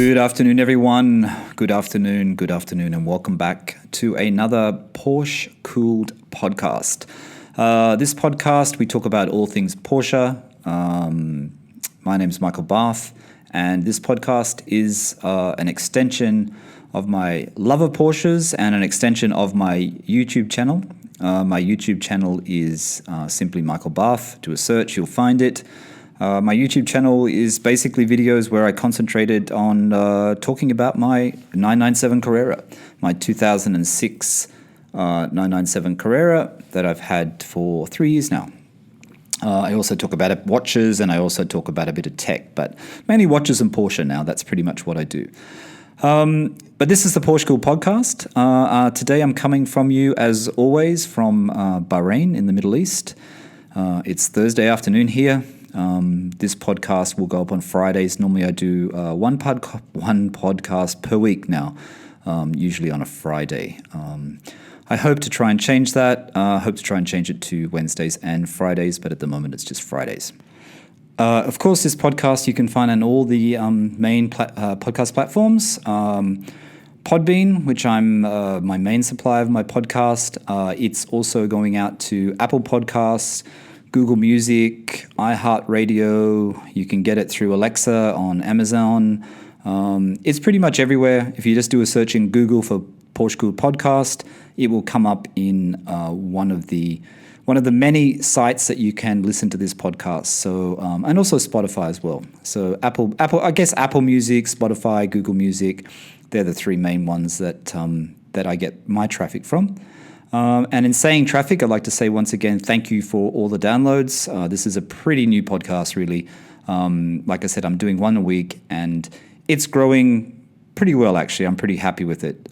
Good afternoon, everyone. Good afternoon, and welcome back to another PorscheCooled Podcast. This podcast, we talk about all things Porsche. My name is Michael Barth, and this podcast is an extension of my love of Porsches and an extension of my YouTube channel. My YouTube channel is simply Michael Barth. Do a search, you'll find it. My YouTube channel is basically videos where I concentrated on talking about my 997 Carrera, my 2006 997 Carrera that I've had for 3 years now. I also talk about watches, and I also talk about a bit of tech, but mainly watches and Porsche now. That's pretty much what I do. But this is the PorscheCooled Podcast. Today I'm coming from you, as always, from Bahrain in the Middle East. It's Thursday afternoon here. This podcast will go up on Fridays. Normally I do one podcast per week now, usually on a Friday. I hope to try and change that. Hope to try and change it to Wednesdays and Fridays, but at the moment it's just Fridays. Of course, this podcast you can find on all the main podcast platforms. Podbean, which I'm my main supplier of my podcast. It's also going out to Apple Podcasts, Google Music, iHeartRadio. You can get it through Alexa on Amazon. It's pretty much everywhere. If you just do a search in Google for PorscheCooled Podcast, it will come up in one of the many sites that you can listen to this podcast. So and also Spotify as well. So Apple, I guess Apple Music, Spotify, Google Music, they're the three main ones that I get my traffic from. And in saying traffic, I'd like to say once again, thank you for all the downloads. This is a pretty new podcast, really. Like I said, I'm doing one a week, and it's growing pretty well, actually. I'm pretty happy with it.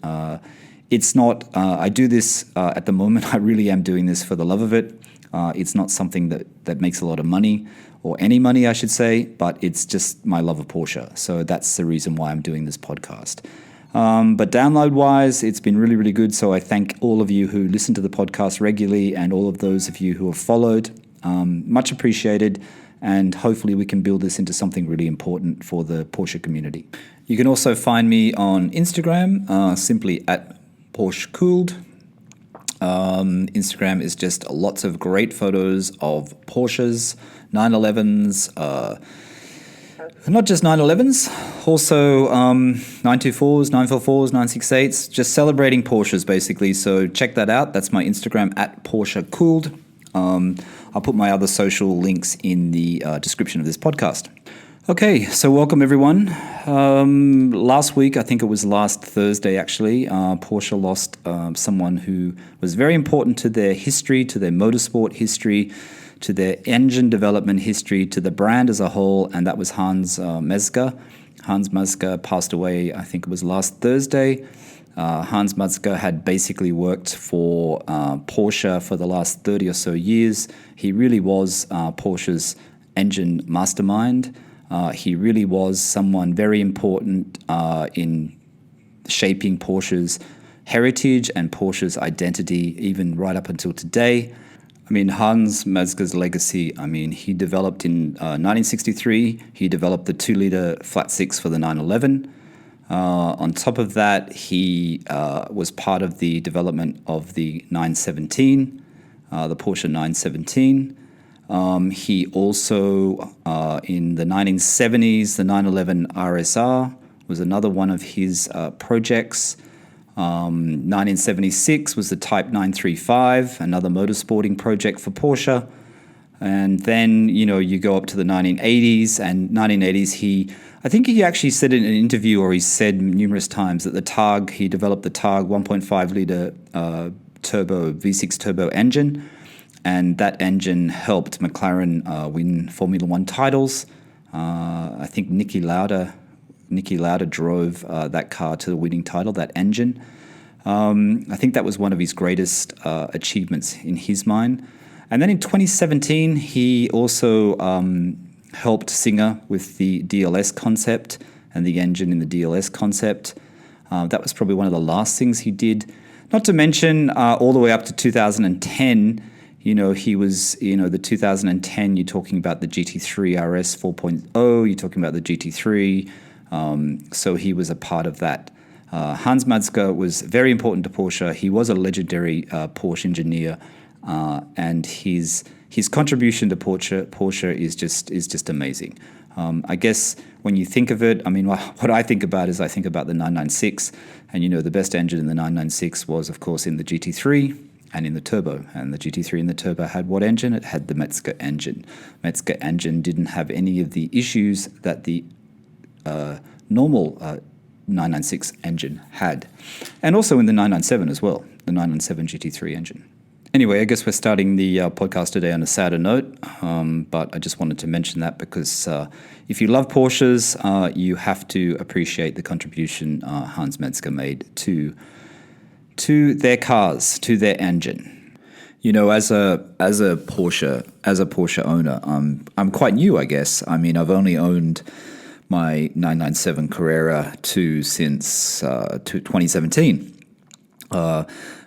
It's not, I do this at the moment, I really am doing this for the love of it. It's not something that makes a lot of money, or any money, I should say, but it's just my love of Porsche. So that's the reason why I'm doing this podcast. But download-wise, it's been really, really good. So I thank all of you who listen to the podcast regularly, and all of those of you who have followed. Much appreciated, and hopefully we can build this into something really important for the Porsche community. You can also find me on Instagram, simply at PorscheCooled. Instagram is just lots of great photos of Porsches, 911s, not just 911s, also 924s, 944s, 968s, just celebrating Porsches basically. So check that out. That's my Instagram at PorscheCooled. I'll put my other social links in the description of this podcast. Okay, so welcome everyone. Last week, I think it was last Thursday actually, Porsche lost someone who was very important to their history, to their motorsport history, to their engine development history, to the brand as a whole, and that was Hans Mezger. Hans Mezger passed away, I think it was last Thursday. Hans Mezger had basically worked for Porsche for the last 30 or so years. He really was Porsche's engine mastermind. He really was someone very important in shaping Porsche's heritage and Porsche's identity, even right up until today. I mean, Hans Mezger's legacy, I mean, he developed in 1963, he developed the 2-liter flat six for the 911. On top of that, he was part of the development of the 917, the Porsche 917. He also, in the 1970s, the 911 RSR was another one of his projects. 1976 was the Type 935, another motorsporting project for Porsche. And then, you go up to the 1980s, and 1980s, I think he actually said in an interview, or he said numerous times, that the TARG, he developed the TARG 1.5-liter turbo, V6 turbo engine. And that engine helped McLaren win Formula One titles. I think Niki Lauda drove that car to the winning title, that engine. I think that was one of his greatest achievements in his mind. And then in 2017, he also helped Singer with the DLS concept and the engine in the DLS concept. That was probably one of the last things he did. Not to mention all the way up to 2010, he was, the 2010, you're talking about the GT3 RS 4.0, you're talking about the GT3, So he was a part of that. Hans Mezger was very important to Porsche. He was a legendary Porsche engineer, and his contribution to Porsche is just amazing. I guess when you think of it, I mean, what I think about is I think about the 996, and the best engine in the 996 was, of course, in the GT3 and in the turbo. And the GT3 and the turbo had what engine? It had the Mezger engine. Mezger engine didn't have any of the issues that the normal 996 engine had, and also in the 997 as well, the 997 GT3 engine. Anyway, I guess we're starting the podcast today on a sadder note, but I just wanted to mention that because if you love Porsches, you have to appreciate the contribution Hans Mezger made to their cars, to their engine. As a Porsche owner, I'm quite new, I guess. I mean, I've only owned my 997 Carrera 2 since 2017.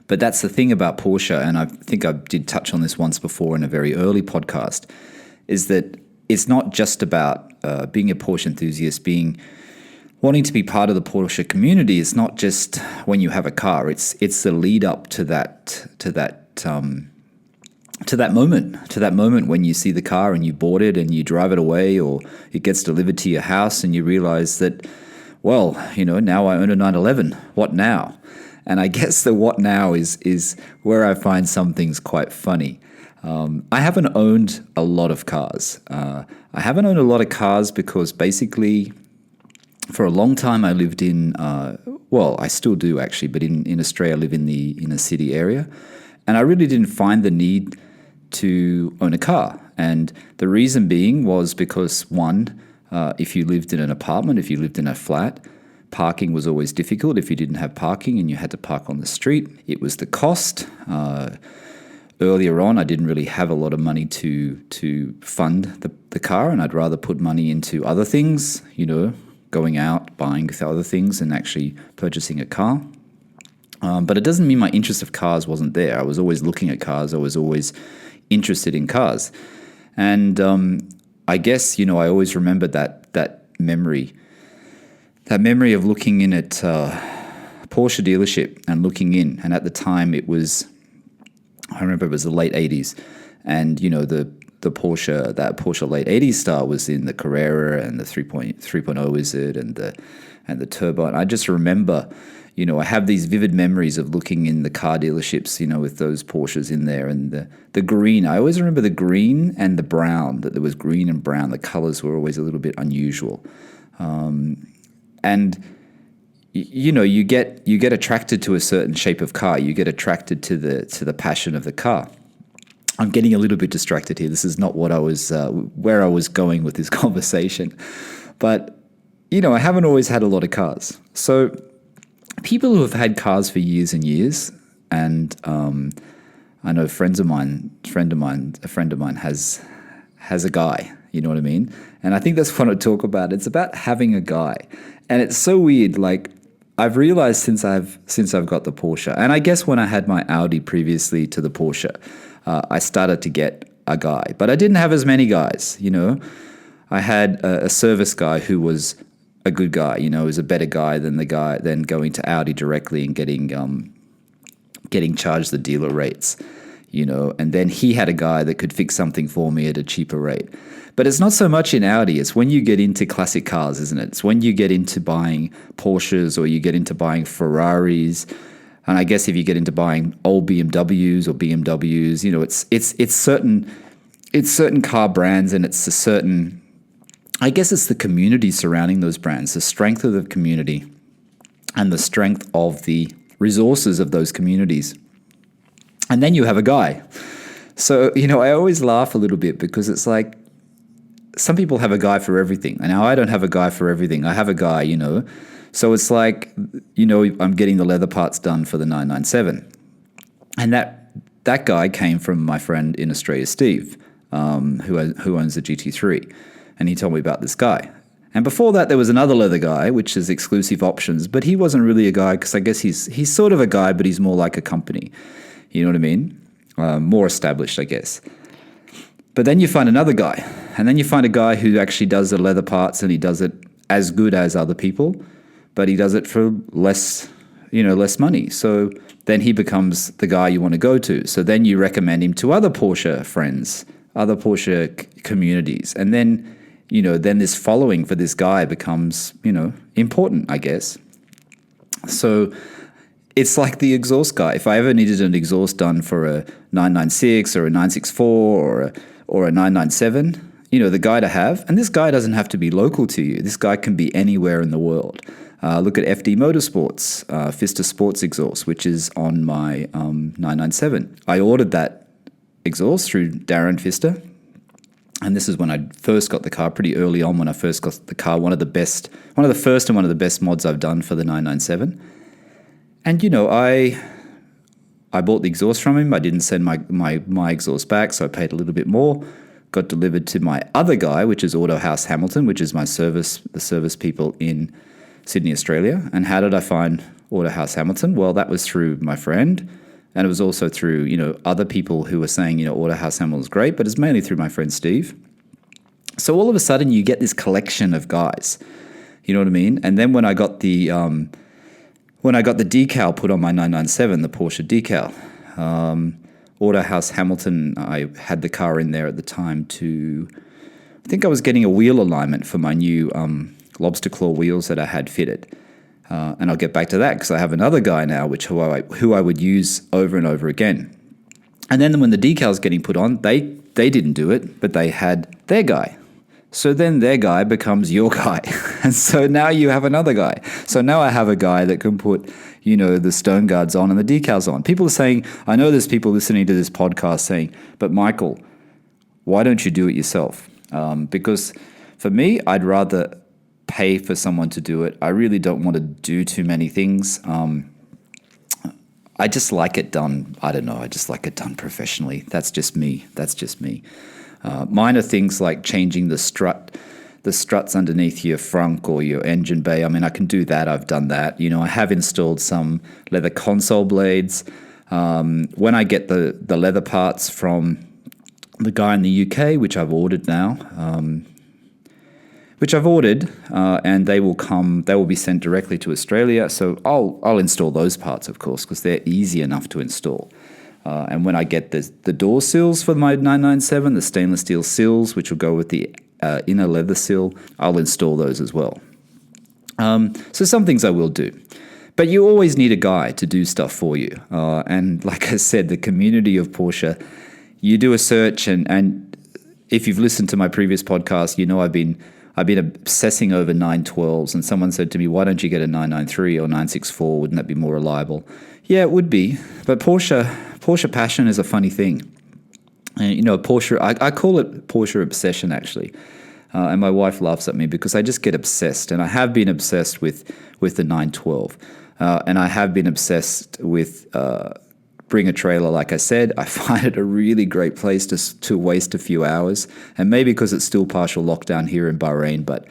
But that's the thing about Porsche, and I think I did touch on this once before in a very early podcast, is that it's not just about being a Porsche enthusiast, wanting to be part of the Porsche community. It's not just when you have a car. It's the lead up to that moment when you see the car and you bought it and you drive it away, or it gets delivered to your house and you realize that, well, now I own a 911. What now? And I guess the what now is where I find some things quite funny. I haven't owned a lot of cars. I haven't owned a lot of cars because basically for a long time I lived in, I still do actually, but in Australia I live in the inner city area. And I really didn't find the need to own a car. And the reason being was because, one, if you lived in an apartment, if you lived in a flat, parking was always difficult. If you didn't have parking and you had to park on the street, it was the cost. Earlier on, I didn't really have a lot of money to fund the car, and I'd rather put money into other things, going out, buying other things and actually purchasing a car. But it doesn't mean my interest of cars wasn't there. I was always looking at cars. I was always interested in cars. And I guess, I always remembered that memory. That memory of looking in at Porsche dealership and looking in. And at the time I remember it was the late 80s. And, the Porsche, that Porsche late 80s style was in the Carrera and the 3.0 Wizard and the Turbo. And I just remember, I have these vivid memories of looking in the car dealerships, with those Porsches in there, and the green. I always remember the green and the brown, that there was green and brown. The colors were always a little bit unusual. And you get attracted to a certain shape of car. You get attracted to the passion of the car. I'm getting a little bit distracted here. This is not what I was where I was going with this conversation. But I haven't always had a lot of cars. So people who have had cars for years and years, and I know a friend of mine has a Guy. You know what I mean? And I think that's what I talk about. It's about having a Guy. And it's so weird. Like, I've realized since I've got the Porsche, and I guess when I had my Audi previously to the Porsche, I started to get a Guy. But I didn't have as many guys, I had a service guy who was a good guy, was a better guy than going to Audi directly and getting charged the dealer rates, and then he had a guy that could fix something for me at a cheaper rate. But it's not so much in Audi. It's when you get into classic cars, isn't it? It's when you get into buying Porsches, or you get into buying Ferraris. And I guess if you get into buying old BMWs or BMWs, it's certain car brands, and it's a certain, I guess it's the community surrounding those brands, the strength of the community and the strength of the resources of those communities. And then you have a Guy. So, I always laugh a little bit because it's like, some people have a Guy for everything. And now I don't have a Guy for everything. I have a Guy, So it's like, I'm getting the leather parts done for the 997. And that guy came from my friend in Australia, Steve, who owns the GT3. And he told me about this guy. And before that, there was another leather guy, which is Exclusive Options. But he wasn't really a guy, because I guess he's sort of a guy, but he's more like a company. You know what I mean? More established, I guess. But then you find another guy. And then you find a guy who actually does the leather parts, and he does it as good as other people, but he does it for less money. So then he becomes the guy you want to go to. So then you recommend him to other Porsche friends, other Porsche communities. And then, then this following for this guy becomes, important, I guess. So it's like the exhaust guy. If I ever needed an exhaust done for a 996 or a 964 or a 997, the guy to have. And this guy doesn't have to be local to you. This guy can be anywhere in the world. Look at FD Motorsports, Fister Sports exhaust, which is on my 997. I ordered that exhaust through Darren Fister. And this is when I first got the car, pretty early on when I first got the car. One of the first and one of the best mods I've done for the 997. And, I bought the exhaust from him. I didn't send my exhaust back, so I paid a little bit more. Got delivered to my other guy, which is Auto House Hamilton, which is the service people in Sydney, Australia. And how did I find Auto House Hamilton? Well, that was through my friend, and it was also through, other people who were saying, Auto House Hamilton's great, but it's mainly through my friend Steve. So all of a sudden you get this collection of guys, you know what I mean? And then when I got the decal put on my 997, the Porsche decal, Auto House Hamilton, I had the car in there at the time I think I was getting a wheel alignment for my new lobster claw wheels that I had fitted. And I'll get back to that because I have another guy now who I would use over and over again. And then when the decal's getting put on, they didn't do it, but they had their guy. So then their guy becomes your guy. And so now you have another guy. So now I have a guy that can put, the stone guards on and the decals on. People are saying, I know there's people listening to this podcast saying, but Michael, why don't you do it yourself? Because for me, I'd rather pay for someone to do it. I really don't want to do too many things. I just like it done. I don't know. I just like it done professionally. That's just me. Minor things like changing the struts underneath your frunk or your engine bay. I mean, I can do that. I've done that. I have installed some leather console blades. When I get the leather parts from the guy in the UK, which I've ordered now, and they will be sent directly to Australia. So I'll install those parts, of course, because they're easy enough to install. And when I get the door sills for my 997, the stainless steel sills, which will go with the inner leather sill, I'll install those as well. So some things I will do. But you always need a guy to do stuff for you. And like I said, the community of Porsche, you do a search, and if you've listened to my previous podcast, I've been obsessing over 912s, and someone said to me, why don't you get a 993 or 964? Wouldn't that be more reliable? Yeah, it would be. But Porsche passion is a funny thing. And, Porsche, I call it Porsche Obsession, actually. And my wife laughs at me because I just get obsessed. And I have been obsessed with the 912. And I have been obsessed with Bring a Trailer, like I said. I find it a really great place to waste a few hours. And maybe because it's still partial lockdown here in Bahrain. But,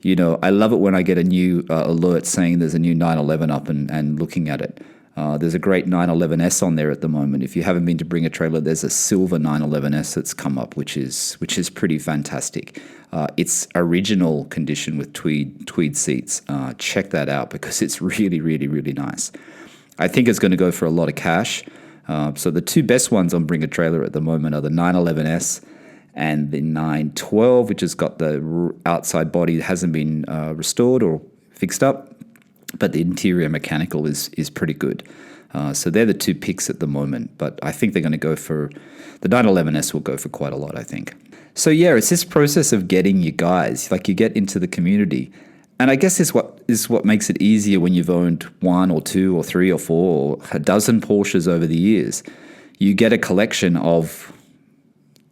I love it when I get a new alert saying there's a new 911 up and looking at it. There's a great 911S on there at the moment. If you haven't been to Bring a Trailer, there's a silver 911S that's come up, which is pretty fantastic. It's original condition with tweed seats. Check that out because it's really, really, really nice. I think it's going to go for a lot of cash. So the two best ones on Bring a Trailer at the moment are the 911S and the 912, which has got the outside body that hasn't been restored or fixed up. But the interior mechanical is pretty good. So they're the two picks at the moment. But I think they're going to go for... The 911S will go for quite a lot, I think. So yeah, it's this process of getting your guys. Like you get into the community. And I guess is what makes it easier when you've owned one or two or three or four or a dozen Porsches over the years. You get a collection of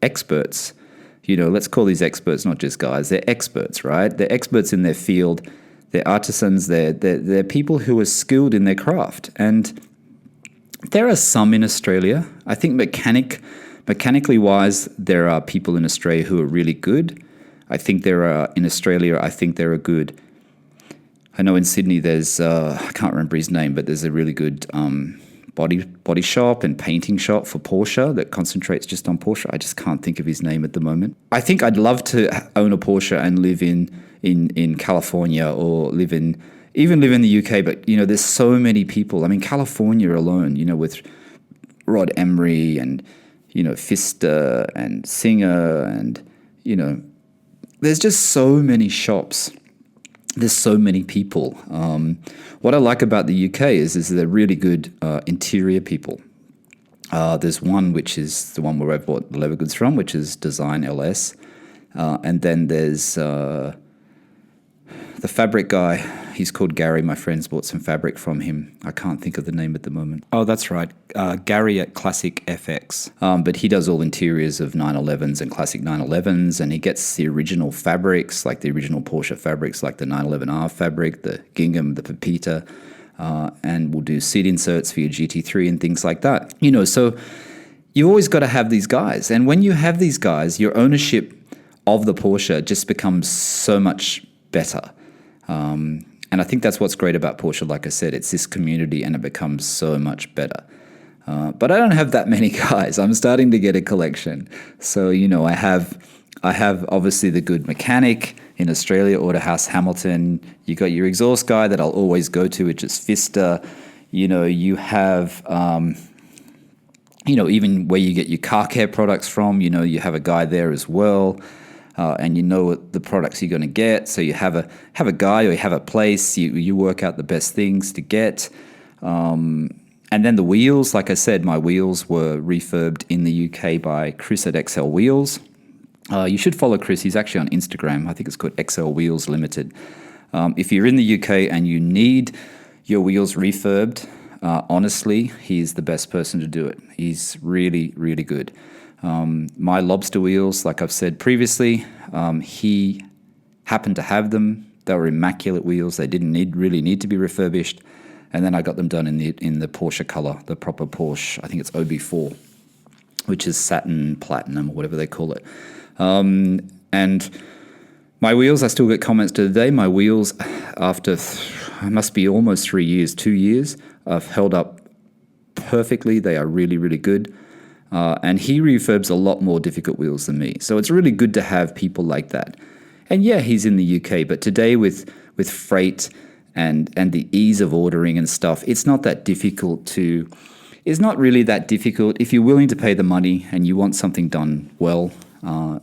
experts. Let's call these experts not just guys. They're experts, right? They're experts in their field. They're artisans, they're people who are skilled in their craft. And there are some in Australia. I think mechanically wise, there are people in Australia who are really good. I think there are good. I know in Sydney there's, I can't remember his name, but there's a really good body shop and painting shop for Porsche that concentrates just on Porsche. I just can't think of his name at the moment. I think I'd love to own a Porsche and live in in California or live in the UK. But, there's so many people. I mean, California alone, with Rod Emery and, Fister and Singer and, there's just so many shops. There's so many people. What I like about the UK is they're really good interior people. There's one which is the one where I bought the leather goods from, which is Design LS. And then there's the fabric guy. He's called Gary. My friends bought some fabric from him. I can't think of the name at the moment. Oh, that's right. Gary at Classic FX. But he does all interiors of 911s and classic 911s, and he gets the original fabrics, like the original Porsche fabrics, like the 911R fabric, the gingham, the Pepita, and we'll do seat inserts for your GT3 and things like that. So you've always got to have these guys. And when you have these guys, your ownership of the Porsche just becomes so much better. And I think that's what's great about Porsche. Like I said, it's this community and it becomes so much better. But I don't have that many guys. I'm starting to get a collection. So, I have obviously the good mechanic in Australia, Autohouse Hamilton. You got your exhaust guy that I'll always go to, which is Fister. You have, even where you get your car care products from, you have a guy there as well. And what the products you're going to get. So you have a guy or you have a place, you work out the best things to get. And then the wheels, like I said, my wheels were refurbed in the UK by Chris at XL Wheels. You should follow Chris. He's actually on Instagram. I think it's called XL Wheels Limited. If you're in the UK and you need your wheels refurbed, honestly, he's the best person to do it. He's really, really good. My lobster wheels, like I've said previously, he happened to have them. They were immaculate wheels. They didn't really need to be refurbished. And then I got them done in the Porsche color, the proper Porsche. I think it's OB4, which is satin platinum or whatever they call it. And my wheels, I still get comments to today. My wheels, after it must be almost 3 years, 2 years, have held up perfectly. They are really, really good. And he refurbs a lot more difficult wheels than me. So it's really good to have people like that. And yeah, he's in the UK, but today with freight and the ease of ordering and stuff, it's not really that difficult. If you're willing to pay the money and you want something done well,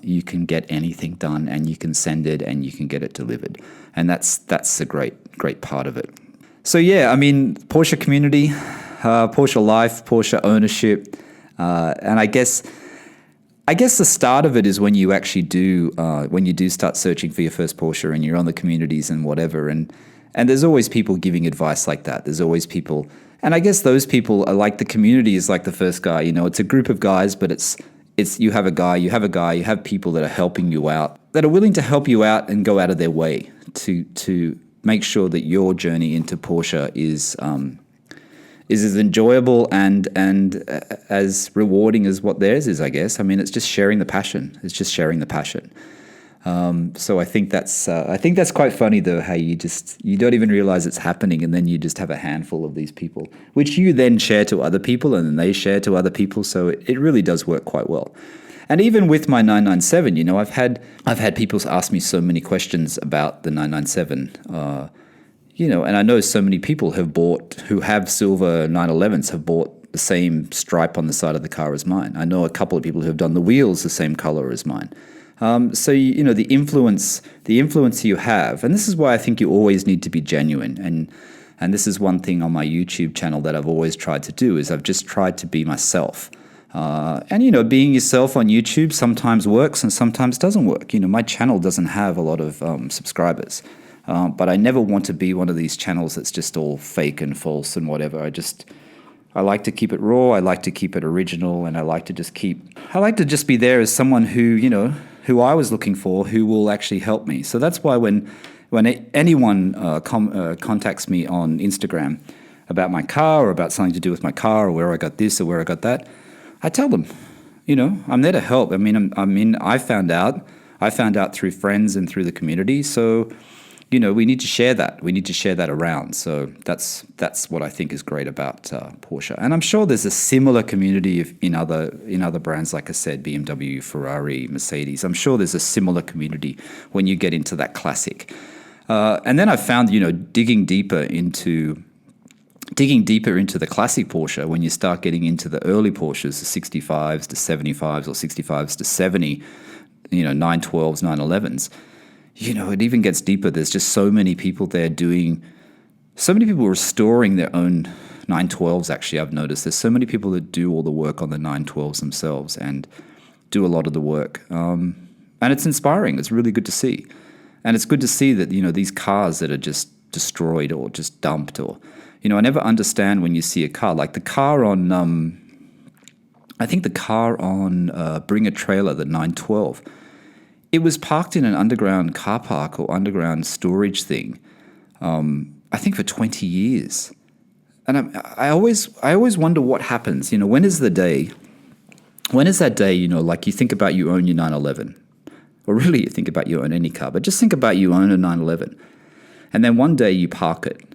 you can get anything done and you can send it and you can get it delivered. And that's a great part of it. So yeah, I mean, Porsche community, Porsche life, Porsche ownership. And I guess the start of it is when you actually when you do start searching for your first Porsche and you're on the communities and whatever. And there's always people giving advice like that. There's always people. And I guess those people are like the community is like the first guy. It's a group of guys, but it's you have a guy, you have people that are helping you out, that are willing to help you out and go out of their way to make sure that your journey into Porsche is as enjoyable and as rewarding as what theirs is, I guess. I mean, it's just sharing the passion. So I think that's quite funny though, how you don't even realize it's happening, and then you just have a handful of these people, which you then share to other people, and then they share to other people. So it really does work quite well. And even with my 997, I've had people ask me so many questions about the 997. And I know so many people who have silver 911s have bought the same stripe on the side of the car as mine. I know a couple of people who have done the wheels the same color as mine. So the influence you have, and this is why I think you always need to be genuine. And this is one thing on my YouTube channel that I've always tried to do, is I've just tried to be myself. And being yourself on YouTube sometimes works and sometimes doesn't work. My channel doesn't have a lot of subscribers. But I never want to be one of these channels that's just all fake and false and whatever. I like to keep it raw. I like to keep it original, and I like to just be there as someone who I was looking for, who will actually help me. So that's why when anyone contacts me on Instagram about my car or about something to do with my car or where I got this or where I got that, I tell them, I'm there to help. I mean, I found out through friends and through the community. So, we need to share that. We need to share that around. So that's what I think is great about Porsche. And I'm sure there's a similar community in other brands, like I said, BMW, Ferrari, Mercedes. I'm sure there's a similar community when you get into that classic. And then I found, digging deeper into the classic Porsche, when you start getting into the early Porsches, the 65s to 75s or 65s to 70, 912s, 911s, it even gets deeper. There's just so many people there so many people restoring their own 912s, actually, I've noticed. There's so many people that do all the work on the 912s themselves and do a lot of the work. And it's inspiring. It's really good to see. And it's good to see that, these cars that are just destroyed or just dumped or, I never understand when you see a car. Like the car on, I think the car on Bring a Trailer, the 912, it was parked in an underground car park or underground storage thing, I think for 20 years. And I always wonder what happens. When is that day, like you think about you own your 911, or really you think about you own any car, but just think about you own a 911. And then one day you park it,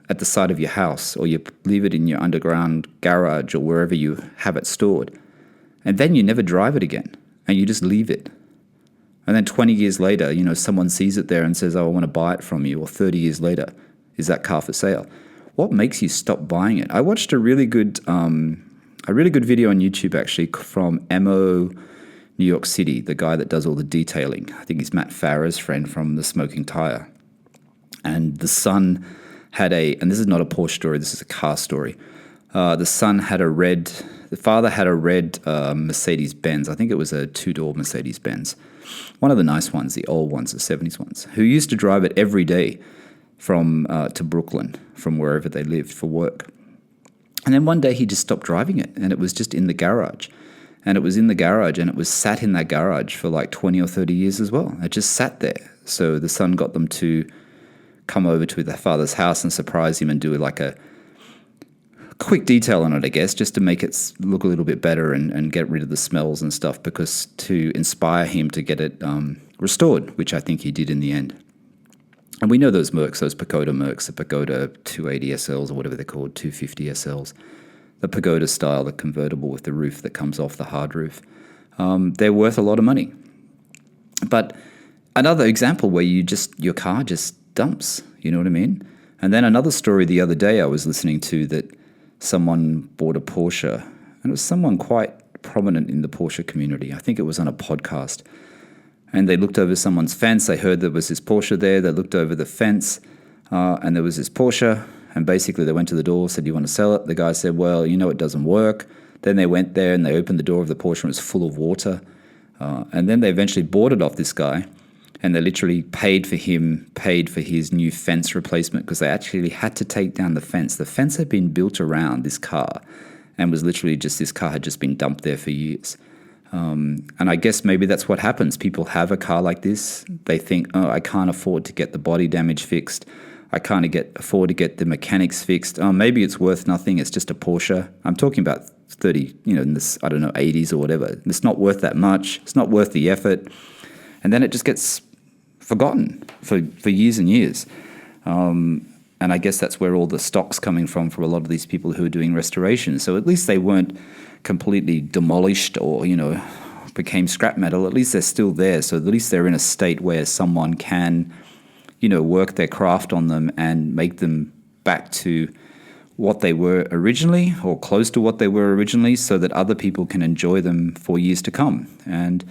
at the side of your house, or you leave it in your underground garage or wherever you have it stored. And then you never drive it again. And you just leave it. And then 20 years later, someone sees it there and says, oh, I want to buy it from you. Or 30 years later, is that car for sale? What makes you stop buying it? I watched a really good video on YouTube, actually, from Emo, New York City, the guy that does all the detailing. I think he's Matt Farah's friend from The Smoking Tire. And the son had and this is not a Porsche story, this is a car story. The father had a red Mercedes-Benz. I think it was a two-door Mercedes-Benz. One of the nice ones, the old ones, the 70s ones, who used to drive it every day to Brooklyn, from wherever they lived, for work. And then one day he just stopped driving it, and it was just in the garage. And it was in the garage, and it was sat in that garage for like 20 or 30 years as well. It just sat there. So the son got them to come over to their father's house and surprise him and do like a quick detail on it, I guess, just to make it look a little bit better and get rid of the smells and stuff, because to inspire him to get it restored, which I think he did in the end. And we know those Mercs, those Pagoda Mercs, the Pagoda 280 SLs or whatever they're called, 250 SLs, the Pagoda style, the convertible with the roof that comes off, the hard roof. They're worth a lot of money. But another example where your car just dumps, you know what I mean? And then another story the other day I was listening to, that someone bought a Porsche, and it was someone quite prominent in the Porsche community. I think it was on a podcast. And they looked over someone's fence. They heard there was this Porsche there. They looked over the fence, and there was this Porsche. And basically they went to the door, said, do you want to sell it? The guy said, well, it doesn't work. Then they went there and they opened the door of the Porsche, and it was full of water. And then they eventually bought it off this guy. And they literally paid for his new fence replacement, because they actually had to take down the fence. The fence had been built around this car, and was literally this car had just been dumped there for years. And I guess maybe that's what happens. People have a car like this. They think, oh, I can't afford to get the body damage fixed. I can't afford to get the mechanics fixed. Oh, maybe it's worth nothing. It's just a Porsche. I'm talking about 30, in this, 80s or whatever. It's not worth that much. It's not worth the effort. And then it just gets forgotten for years and years. And I guess that's where all the stock's coming from for a lot of these people who are doing restoration. So at least they weren't completely demolished or, became scrap metal. At least they're still there. So at least they're in a state where someone can, work their craft on them and make them back to what they were originally, or close to what they were originally, so that other people can enjoy them for years to come. And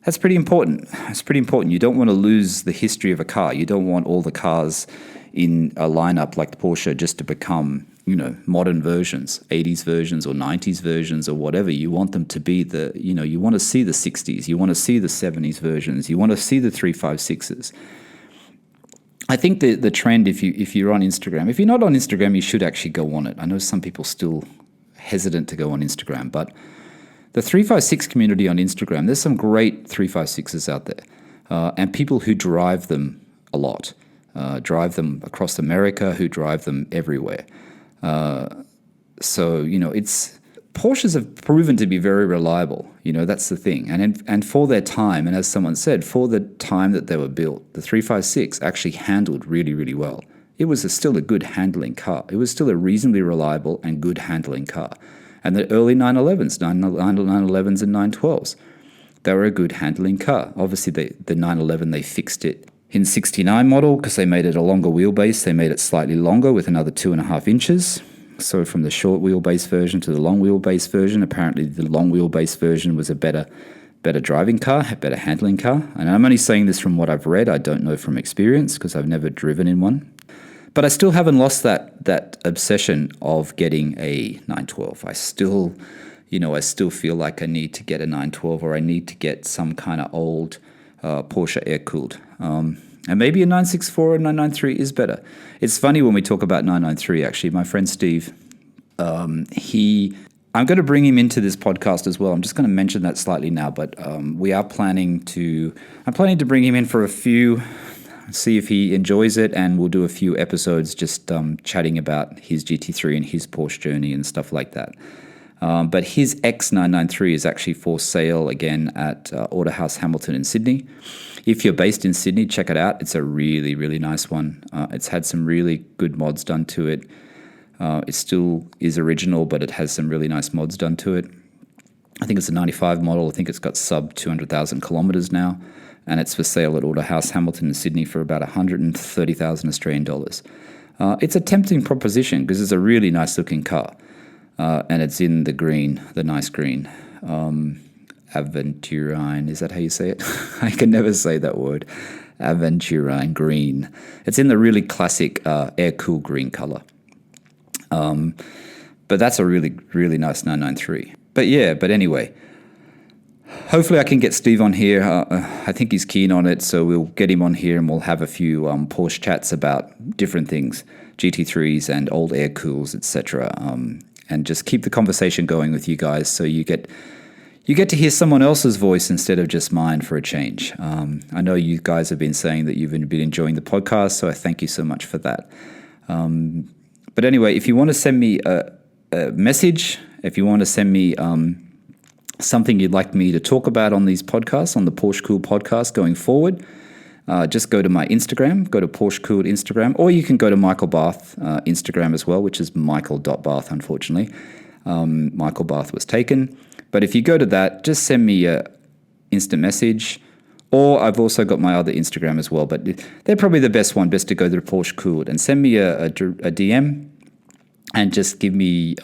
that's pretty important. It's pretty important. You don't want to lose the history of a car. You don't want all the cars in a lineup like the Porsche just to become, modern versions, 80s versions or 90s versions or whatever. You want them to be you want to see the 60s. You want to see the 70s versions. You want to see the 356s. I think the trend, if you're on Instagram, if you're not on Instagram, you should actually go on it. I know some people still hesitant to go on Instagram, but the 356 community on Instagram, there's some great 356s out there, and people who drive them a lot, drive them across America, who drive them everywhere. So, Porsches have proven to be very reliable. That's the thing. And for their time, and as someone said, for the time that they were built, the 356 actually handled really, really well. It was still a good handling car. It was still a reasonably reliable and good handling car. And the early 911s, 911s and 912s, they were a good handling car. Obviously, the 911, they fixed it in 69 model because they made it a longer wheelbase. They made it slightly longer with another 2.5 inches. So from the short wheelbase version to the long wheelbase version, apparently the long wheelbase version was a better driving car, a better handling car. And I'm only saying this from what I've read. I don't know from experience because I've never driven in one. But I still haven't lost that obsession of getting a 912. I still feel like I need to get a 912 or I need to get some kind of old Porsche air-cooled. And maybe a 964 or 993 is better. It's funny when we talk about 993, actually. My friend Steve, I'm going to bring him into this podcast as well. I'm just going to mention that slightly now, but I'm planning to bring him in for a few, see if he enjoys it, and we'll do a few episodes just chatting about his GT3 and his Porsche journey and stuff like that. But his X993 is actually for sale again at Autohouse Hamilton in Sydney. If you're based in Sydney, check it out. It's a really, really nice one. It's had some really good mods done to it. It still is original, but it has some really nice mods done to it. I think it's a 95 model. I think it's got sub 200,000 kilometers now. And it's for sale at Autohouse Hamilton in Sydney for about 130,000 Australian dollars. It's a tempting proposition because it's a really nice looking car. And it's in the green, the nice green. Aventurine, is that how you say it? I can never say that word. Aventurine green. It's in the really classic air-cooled green color. But that's a really, really nice 993. But anyway, hopefully I can get Steve on here. I think he's keen on it, so we'll get him on here and we'll have a few Porsche chats about different things, GT3s and old air-cools, etc. And just keep the conversation going with you guys so you get to hear someone else's voice instead of just mine for a change. I know you guys have been saying that you've been enjoying the podcast, so I thank you so much for that. But anyway, if you want to send me a message, if you want to send me something you'd like me to talk about on these podcasts, on the PorscheCooled Podcast going forward, just go to my Instagram, go to PorscheCooled Instagram, or you can go to Michael Barth Instagram as well, which is michael.barth, unfortunately. Michael Barth was taken. But if you go to that, just send me a instant message, or I've also got my other Instagram as well, but they're probably the best to go to PorscheCooled and send me a DM and just give me,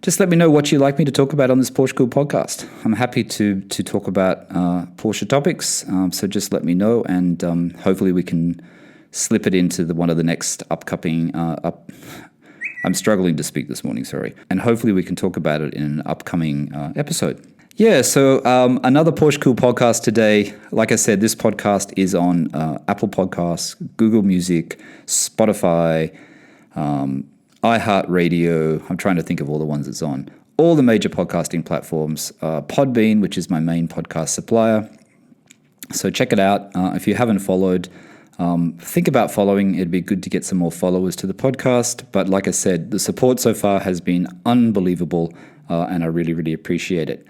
just let me know what you'd like me to talk about on this PorscheCooled podcast. I'm happy to talk about Porsche topics, so just let me know, and hopefully we can slip it into one of the next upcoming I'm struggling to speak this morning, sorry. And hopefully we can talk about it in an upcoming episode. Yeah, so another PorscheCooled podcast today. Like I said, this podcast is on Apple Podcasts, Google Music, Spotify, iHeartRadio. I'm trying to think of all the ones it's on. All the major podcasting platforms. Podbean, which is my main podcast supplier. So check it out. If you haven't followed, think about following. It'd be good to get some more followers to the podcast. But like I said, the support so far has been unbelievable, and I really, really appreciate it.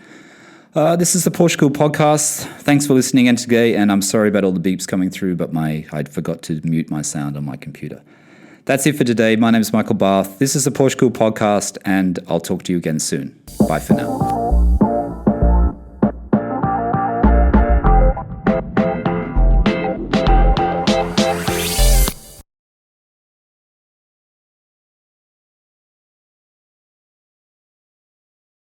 This is the PorscheCooled Podcast. Thanks for listening in today, and I'm sorry about all the beeps coming through, but I forgot to mute my sound on my computer. That's it for today. My name is Michael Barth. This is the PorscheCooled Podcast, and I'll talk to you again soon. Bye for now.